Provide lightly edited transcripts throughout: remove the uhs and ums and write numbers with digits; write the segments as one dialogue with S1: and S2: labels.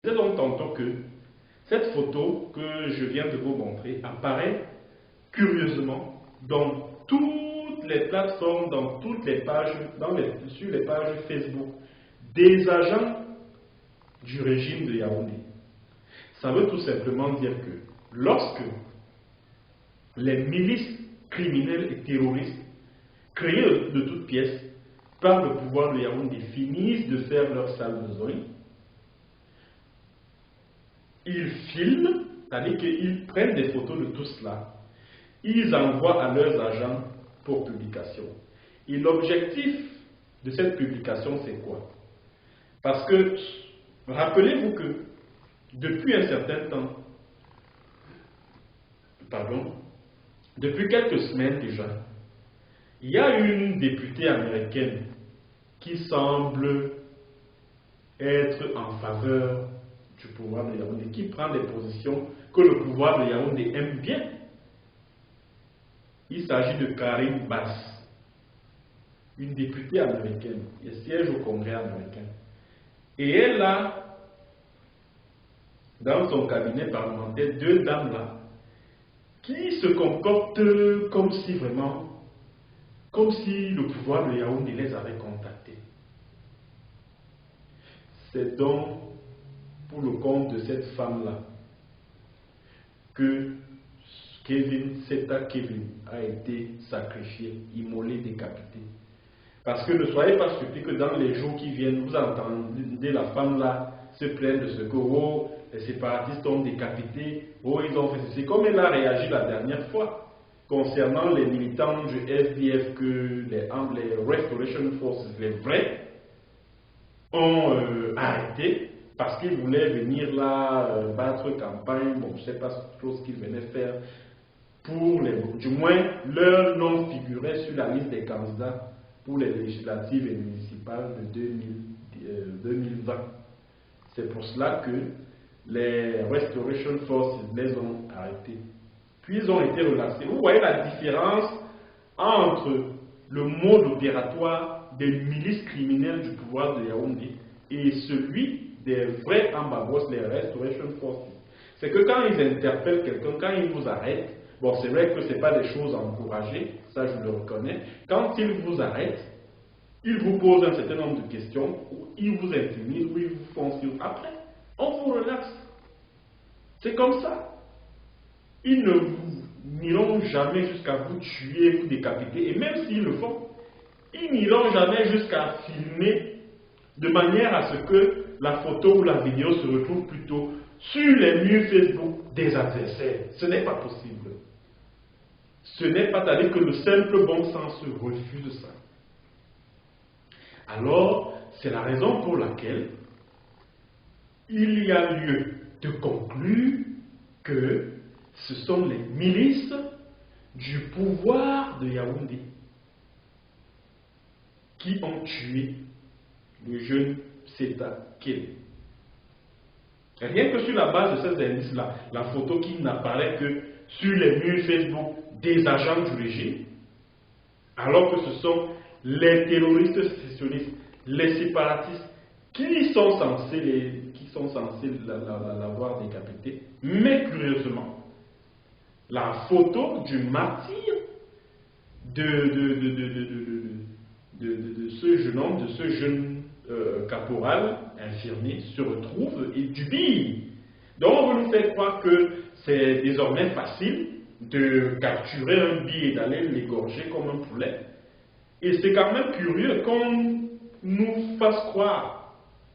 S1: disais donc tantôt que cette photo que je viens de vous montrer apparaît curieusement dans toutes les plateformes, dans toutes les pages, sur les pages Facebook des agents du régime de Yaoundé. Ça veut tout simplement dire que lorsque les milices criminelles et terroristes créées de toutes pièces par le pouvoir de Yaoundé finissent de faire leur sale besogne, ils filment, c'est-à-dire qu'ils prennent des photos de tout cela, ils envoient à leurs agents pour publication. Et l'objectif de cette publication, c'est quoi? Parce que, rappelez-vous que depuis un certain temps, depuis quelques semaines déjà, il y a une députée américaine qui semble être en faveur du pouvoir de Yaoundé, qui prend des positions que le pouvoir de Yaoundé aime bien. Il s'agit de Karine Bass, une députée américaine, elle siège au Congrès américain. Et elle a, dans son cabinet parlementaire, deux dames là, qui se comportent comme si le pouvoir de Yaoundé les avait contactés. C'est donc pour le compte de cette femme-là que Kevin a été sacrifié, immolé, décapité. Parce que ne soyez pas surpris que dans les jours qui viennent, vous entendez la femme-là se plaindre de ce que les séparatistes ont décapité, ils ont fait ceci, comme elle a réagi la dernière fois concernant les militants du SDF que les Restoration Forces, les vrais, ont arrêté parce qu'ils voulaient venir là battre campagne, bon, je ne sais pas ce qu'ils venaient faire, du moins leur nom figurait sur la liste des candidats pour les législatives et municipales de 2020. C'est pour cela que les Restoration Forces les ont arrêtés. Puis ils ont été relaxés. Vous voyez la différence entre le mode opératoire des milices criminelles du pouvoir de Yaoundé et celui des vrais ambabos, les Restoration Forces. C'est que quand ils interpellent quelqu'un, quand ils vous arrêtent, bon, c'est vrai que ce n'est pas des choses à encourager, ça je le reconnais. Quand ils vous arrêtent, ils vous posent un certain nombre de questions, ou ils vous intimident, ou ils vous font sur. Après, on vous relaxe. C'est comme ça. Ils n'iront jamais jusqu'à vous tuer, vous décapiter, et même s'ils le font, ils n'iront jamais jusqu'à filmer de manière à ce que la photo ou la vidéo se retrouve plutôt sur les murs Facebook des adversaires. Ce n'est pas possible. Ce n'est pas, c'est-à-dire que le simple bon sens refuse ça. Alors, c'est la raison pour laquelle il y a lieu de conclure que ce sont les milices du pouvoir de Yaoundé qui ont tué le jeune Seta Kele. Rien que sur la base de ces indices-là, la photo qui n'apparaît que sur les murs Facebook des agents du régime, alors que ce sont les terroristes sécessionnistes, les séparatistes, qui sont censés l'avoir décapité. Mais curieusement, la photo du martyr de ce jeune homme, de ce jeune caporal infirmier se retrouve et du bille. Donc on veut nous faire croire que c'est désormais facile de capturer un bille et d'aller l'égorger comme un poulet. Et c'est quand même curieux qu'on nous fasse croire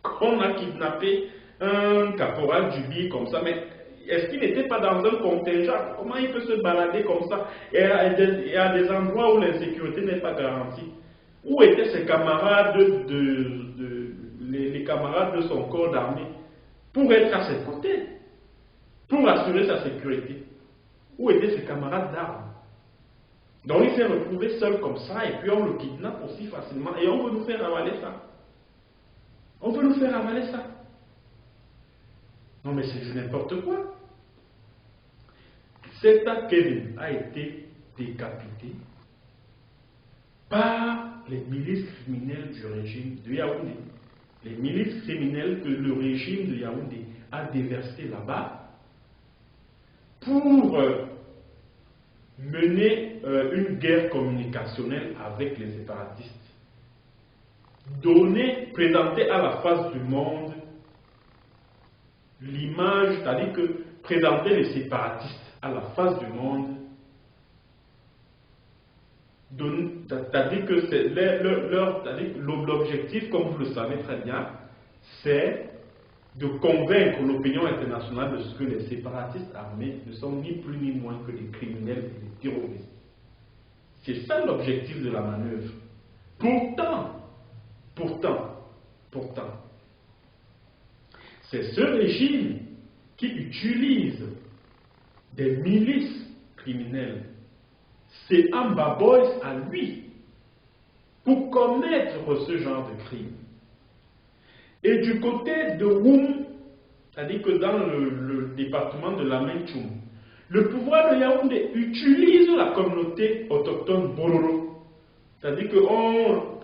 S1: qu'on a kidnappé un caporal du bille comme ça, mais est-ce qu'il n'était pas dans un contingent? Comment il peut se balader comme ça et à des endroits où l'insécurité n'est pas garantie? Où étaient ses camarades, les camarades de son corps d'armée pour être à ses côtés, pour assurer sa sécurité? Où étaient ses camarades d'armes? Donc il s'est retrouvé seul comme ça et puis on le kidnappe aussi facilement et on veut nous faire avaler ça. On veut nous faire avaler ça. Non mais c'est du n'importe quoi. Seta Kevin a été décapité par les milices criminelles du régime de Yaoundé. Les milices criminelles que le régime de Yaoundé a déversé là-bas pour mener une guerre communicationnelle avec les séparatistes. Présenter à la face du monde l'image, c'est-à-dire que présenter les séparatistes à la face du monde, c'est-à-dire que l'objectif, comme vous le savez très bien, c'est de convaincre l'opinion internationale de ce que les séparatistes armés ne sont ni plus ni moins que des criminels et des terroristes. C'est ça l'objectif de la manœuvre. Pourtant, c'est ce régime qui utilise des milices criminelles, c'est Amba Boys à lui, pour commettre ce genre de crime. Et du côté de Woum, c'est-à-dire que dans le département de Lamintchoum, le pouvoir de Yaoundé utilise la communauté autochtone Bororo. C'est-à-dire qu'on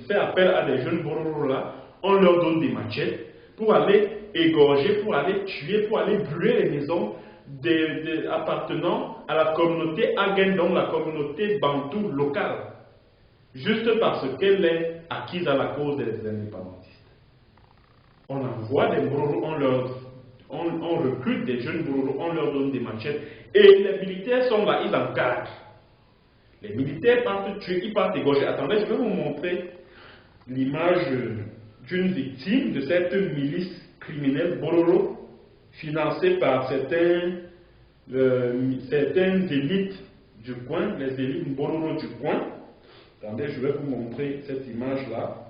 S1: fait appel à des jeunes Bororo là, on leur donne des machettes pour aller égorger, pour aller tuer, pour aller brûler les maisons appartenant à la communauté Agen, donc la communauté bantou locale, juste parce qu'elle est acquise à la cause des indépendantistes. On envoie des Bororo, on recrute des jeunes Bororo, on leur donne des machettes, et les militaires sont là, ils encadrent. Les militaires partent tuer, ils partent égorger. Attendez, je vais vous montrer l'image d'une victime de cette milice criminelle Bororo, financée par certaines élites du coin, les élites Bororo du coin. Attendez, je vais vous montrer cette image-là.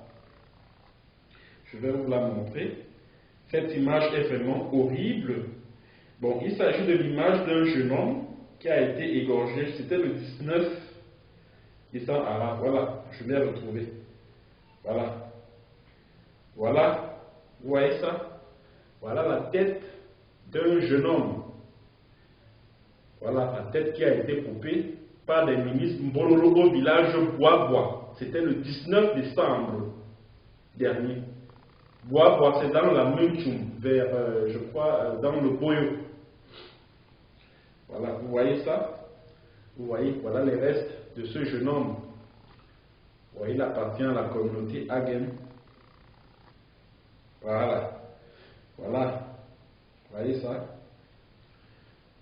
S1: Je vais vous la montrer. Cette image est vraiment horrible. Bon, il s'agit de l'image d'un jeune homme qui a été égorgé. C'était le 19 décembre. Ah, voilà, je l'ai retrouvé. Voilà. Voilà. Vous voyez ça? Voilà la tête d'un jeune homme. Voilà la tête qui a été coupée par des ministres Mbololo au village Bois-Bois. C'était le 19 décembre dernier. Bois-Bois, c'est dans la Mintchoum, vers, je crois, dans le Boyo. Voilà, vous voyez ça? Vous voyez, voilà les restes de ce jeune homme. Vous voyez, il appartient à la communauté Agen. Voilà. Voilà. Vous voyez ça?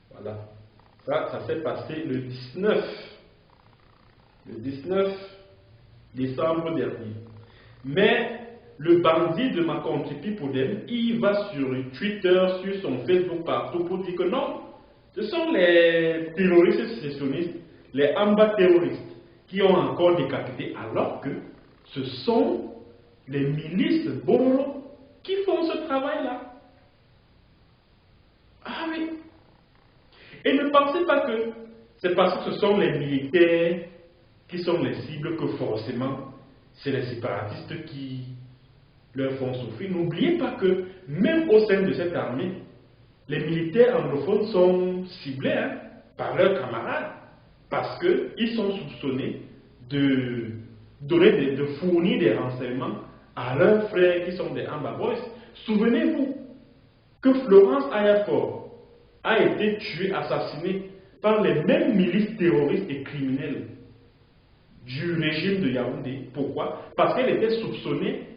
S1: Voilà. Ça s'est passé le 19 décembre dernier. Mais le bandit de ma Podem, il va sur Twitter, sur son Facebook, partout pour dire que non, ce sont les terroristes sécessionnistes, les Amba terroristes, qui ont encore décapité, alors que ce sont les milices Bororo qui font ce travail-là. Ah oui. Et ne pensez pas que c'est parce que ce sont les militaires qui sont les cibles que forcément c'est les séparatistes qui leur font souffrir. N'oubliez pas que même au sein de cette armée, les militaires anglophones sont ciblés par leurs camarades parce qu'ils sont soupçonnés de fournir des renseignements à leurs frères qui sont des Amba Boys. Souvenez-vous que Florence Ayafor a été tuée, assassinée par les mêmes milices terroristes et criminelles du régime de Yaoundé. Pourquoi? Parce qu'elle était soupçonnée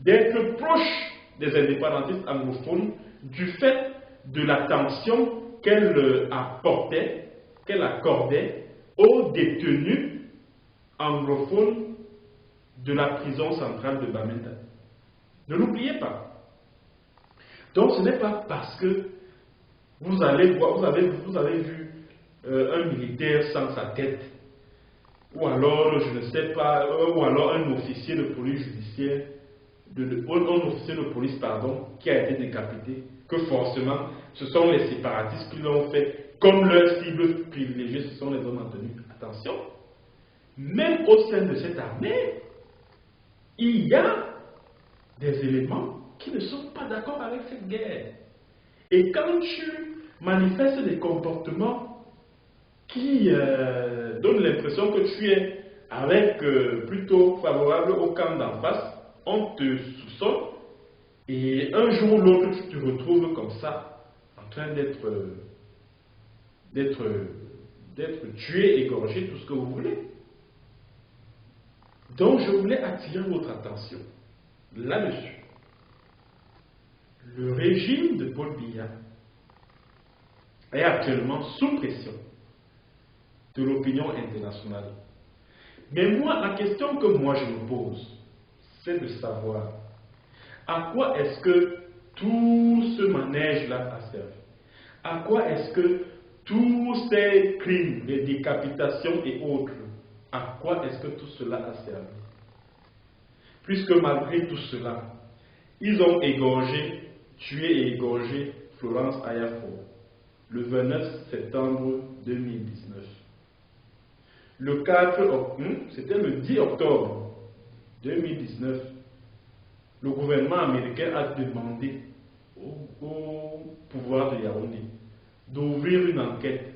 S1: d'être proche des indépendantistes anglophones du fait de l'attention qu'elle apportait, qu'elle accordait aux détenus anglophones de la prison centrale de Bamenda. Ne l'oubliez pas. Donc ce n'est pas parce que vous avez vu un militaire sans sa tête, ou alors, je ne sais pas, ou alors un officier de police judiciaire, un officier de police, pardon, qui a été décapité, que forcément, ce sont les séparatistes qui l'ont fait, comme leur cible privilégiée, ce sont les hommes en tenue. Attention, même au sein de cette armée, il y a des éléments qui ne sont pas d'accord avec cette guerre. Et quand tu manifestes des comportements qui donnent l'impression que tu es plutôt favorable au camp d'en face, on te soupçonne Et un jour ou l'autre, tu te retrouves comme ça, en train d'être tué, égorgé, tout ce que vous voulez. Donc, je voulais attirer votre attention là-dessus. Le régime de Paul Biya est actuellement sous pression de l'opinion internationale. Mais moi, la question que moi je me pose, c'est de savoir à quoi est-ce que tout ce manège-là a servi? À quoi est-ce que tous ces crimes, les décapitations et autres, à quoi est-ce que tout cela a servi? Puisque malgré tout cela, ils ont égorgé, tué et égorgé Florence Ayafor le 29 septembre 2019. Le 4 octobre, c'était le 10 octobre 2019, le gouvernement américain a demandé au pouvoir de Yaoundé d'ouvrir une enquête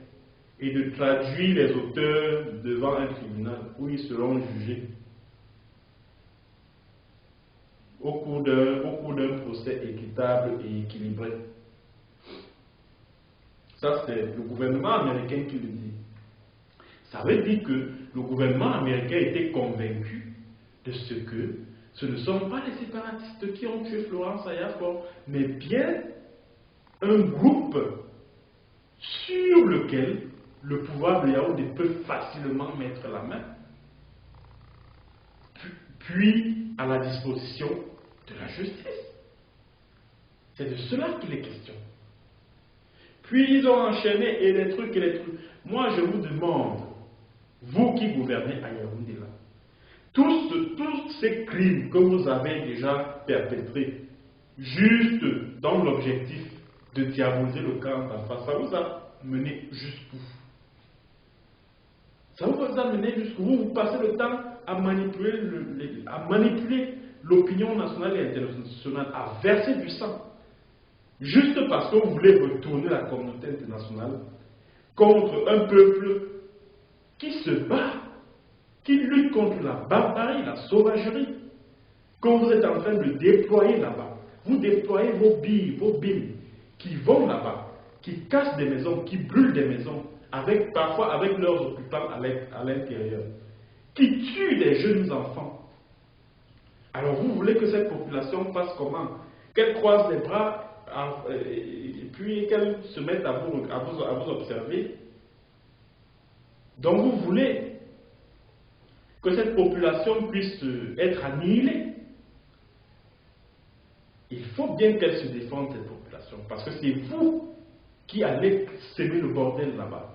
S1: et de traduire les auteurs devant un tribunal où ils seront jugés au cours d'un procès équitable et équilibré. Ça, c'est le gouvernement américain qui le dit. Ça veut dire que le gouvernement américain était convaincu de ce que ce ne sont pas les séparatistes qui ont tué Florence Ayafor, mais bien un groupe sur lequel le pouvoir de Yaoundé peut facilement mettre la main, puis à la disposition de la justice. C'est de cela qu'il est question. Puis ils ont enchaîné et les trucs. Moi je vous demande, vous qui gouvernez à Yaoundé là, tous ces crimes que vous avez déjà perpétrés, juste dans l'objectif de diaboliser le camp d'en face, ça vous a mené jusqu'où? Ça vous a mené jusqu'où? Vous passez le temps à manipuler l'opinion nationale et internationale, à verser du sang, juste parce que vous voulez retourner la communauté internationale contre un peuple qui se bat, qui lutte contre la barbarie, la sauvagerie, que vous êtes en train de déployer là-bas. Vous déployez vos billes qui vont là-bas, qui cassent des maisons, qui brûlent des maisons, parfois avec leurs occupants à l'intérieur, qui tuent des jeunes enfants. Alors vous voulez que cette population fasse comment? Qu'elle croise les bras et puis qu'elle se mette à vous observer? Donc vous voulez que cette population puisse être annihilée? Il faut bien qu'elle se défende, cette population, parce que c'est vous qui allez semer le bordel là-bas.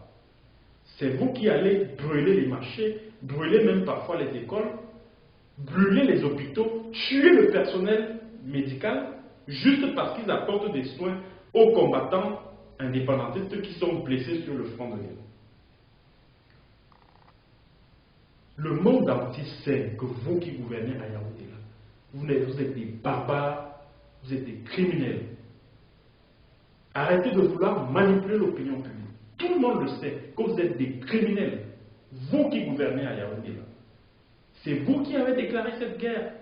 S1: C'est vous qui allez brûler les marchés, brûler même parfois les écoles, brûler les hôpitaux, tuer le personnel médical, juste parce qu'ils apportent des soins aux combattants indépendantistes qui sont blessés sur le front de guerre. Le monde entier sait que vous qui gouvernez à Yaoundé, vous êtes des barbares, vous êtes des criminels. Arrêtez de vouloir manipuler l'opinion publique. Tout le monde le sait que vous êtes des criminels. Vous qui gouvernez à Yaoundé, c'est vous qui avez déclaré cette guerre.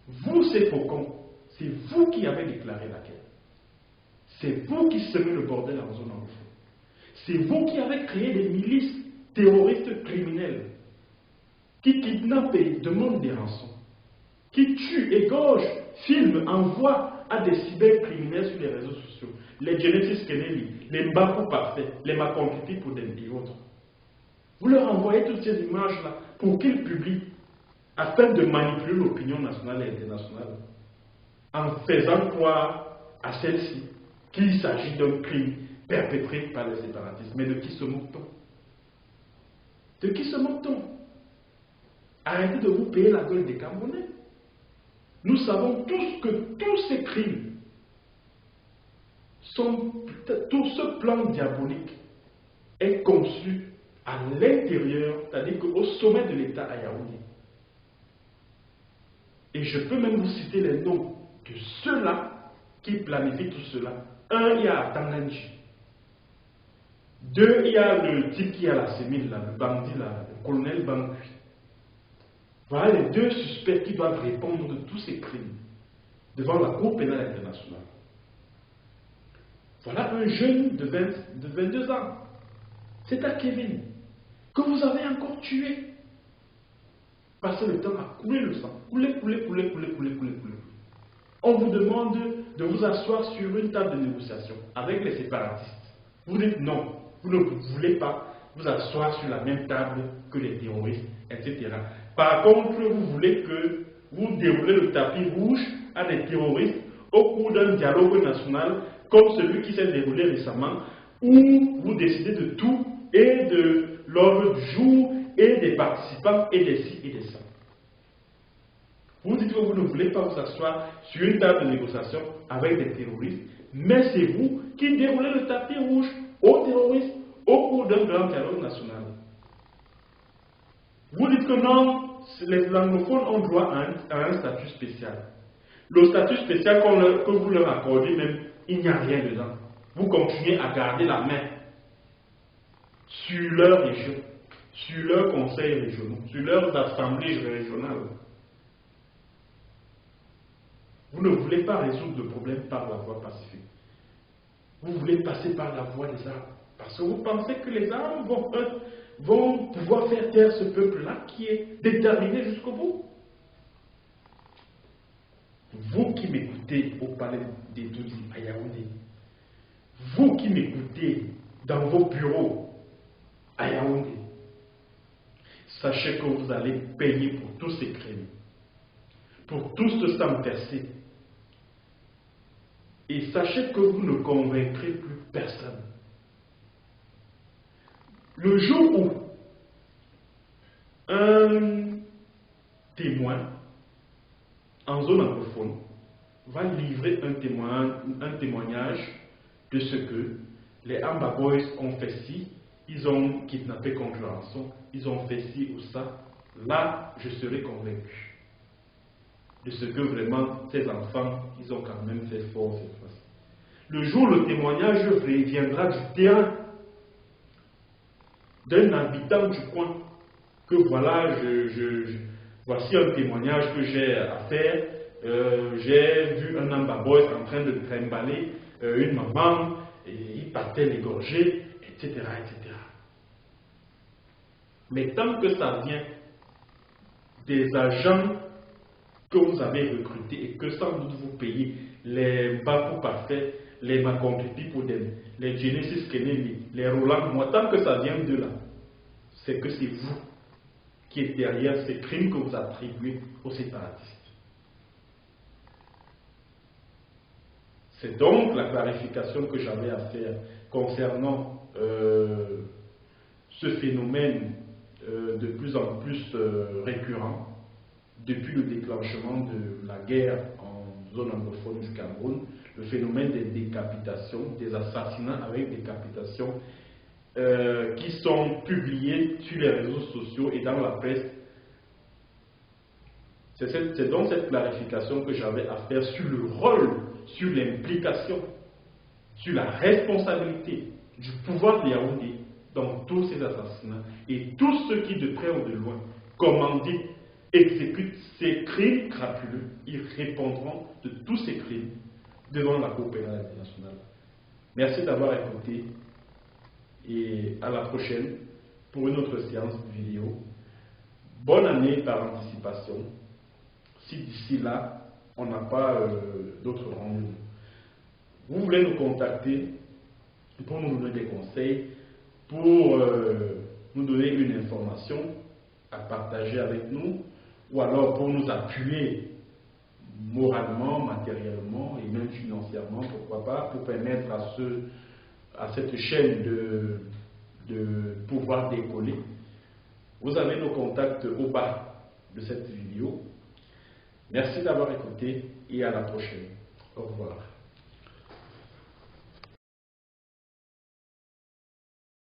S1: Vous, ces faucons, c'est vous qui avez déclaré la guerre. C'est vous qui semez le bordel en zone anglophone. C'est vous qui avez créé des milices terroristes criminels qui kidnappent et demandent des rançons, qui tuent, égorgent, filment, envoient à des cybercriminels sur les réseaux sociaux, les Genesis Kennedy, les Mbaku Parfait, les Makonkiti pour des et autres. Vous leur envoyez toutes ces images-là pour qu'ils publient, afin de manipuler l'opinion nationale et internationale, en faisant croire à celle-ci qu'il s'agit d'un crime perpétré par les séparatistes. Mais de qui se moque-t-on? De qui se moque-t-on? Arrêtez de vous payer la gueule des Camerounais. Nous savons tous que tous ces crimes, tout ce plan diabolique est conçu à l'intérieur, c'est-à-dire qu'au sommet de l'État à Yaoundé. Et je peux même vous citer les noms de ceux-là qui planifient tout cela. Un, il y a Tanganji. Deux, il y a le type qui a la sémile, là, le bandit, là, le colonel Bangui. Voilà les deux suspects qui doivent répondre de tous ces crimes. devant la Cour pénale internationale. Voilà un jeune de 22 ans. C'est à Kevin que vous avez encore tué. Parce que le temps a coulé le sang. Coulé. On vous demande de vous asseoir sur une table de négociation avec les séparatistes. Vous dites non, vous ne voulez pas vous asseoir sur la même table que les terroristes, etc. Par contre, vous voulez que vous déroulez le tapis rouge à des terroristes au cours d'un dialogue national comme celui qui s'est déroulé récemment, où vous décidez de tout et de l'ordre du jour et des participants et des ci et des ça. Vous dites que vous ne voulez pas vous asseoir sur une table de négociation avec des terroristes, mais c'est vous qui déroulez le tapis rouge aux terroristes au cours d'un grand dialogue national. Vous dites que non, les anglophones ont droit à un statut spécial. Le statut spécial que vous leur accordez même, il n'y a rien dedans. Vous continuez à garder la main sur leur région, sur leurs conseils régionaux, sur leurs assemblées régionales. Vous ne voulez pas résoudre le problème par la voie pacifique. Vous voulez passer par la voie des armes. Parce que vous pensez que les armes vont pouvoir faire taire ce peuple-là qui est déterminé jusqu'au bout. Vous qui m'écoutez au palais des Doudis à Yaoundé, vous qui m'écoutez dans vos bureaux à Yaoundé, sachez que vous allez payer pour tous ces crimes, pour tout ce sang versé. Et sachez que vous ne convaincrez plus personne. Le jour où un témoin en zone anglophone va livrer un témoignage de ce que les Amba Boys ont fait ci, ils ont kidnappé contre rançon, ils ont fait ci ou ça, là je serai convaincu de ce que vraiment ces enfants, ils ont quand même fait fort cette fois-ci. Le jour où le témoignage viendra du terrain, d'un habitant du coin, que voilà, voici un témoignage que j'ai à faire, j'ai vu un Amba Boy en train de trimballer une maman, et il partait l'égorger, etc., etc. Mais tant que ça vient des agents que vous avez recrutés et que sans doute vous payez les Bakou parfaits, les Makondi Pipodem, les Genesis Kennedy, les Roland, moi, tant que ça vient de là, c'est que c'est vous qui êtes derrière ces crimes que vous attribuez aux séparatistes. C'est donc la clarification que j'avais à faire concernant ce phénomène de plus en plus récurrent depuis le déclenchement de la guerre en zone anglophone du Cameroun, le phénomène des décapitations, des assassinats avec décapitation qui sont publiés sur les réseaux sociaux et dans la presse. C'est donc cette clarification que j'avais à faire sur le rôle, sur l'implication, sur la responsabilité du pouvoir de Yaoundé dans tous ces assassinats. Et tous ceux qui, de près ou de loin, commanditent, exécutent ces crimes crapuleux, ils répondront de tous ces crimes devant la Cour pénale internationale. Merci d'avoir écouté et à la prochaine pour une autre séance vidéo. Bonne année par anticipation, si d'ici là, on n'a pas d'autres rendez-vous. Vous voulez nous contacter pour nous donner des conseils, pour nous donner une information à partager avec nous, ou alors pour nous appuyer moralement, matériellement et même financièrement, pourquoi pas, pour permettre à cette chaîne de pouvoir décoller. Vous avez nos contacts au bas de cette vidéo. Merci d'avoir écouté et à la prochaine. Au revoir.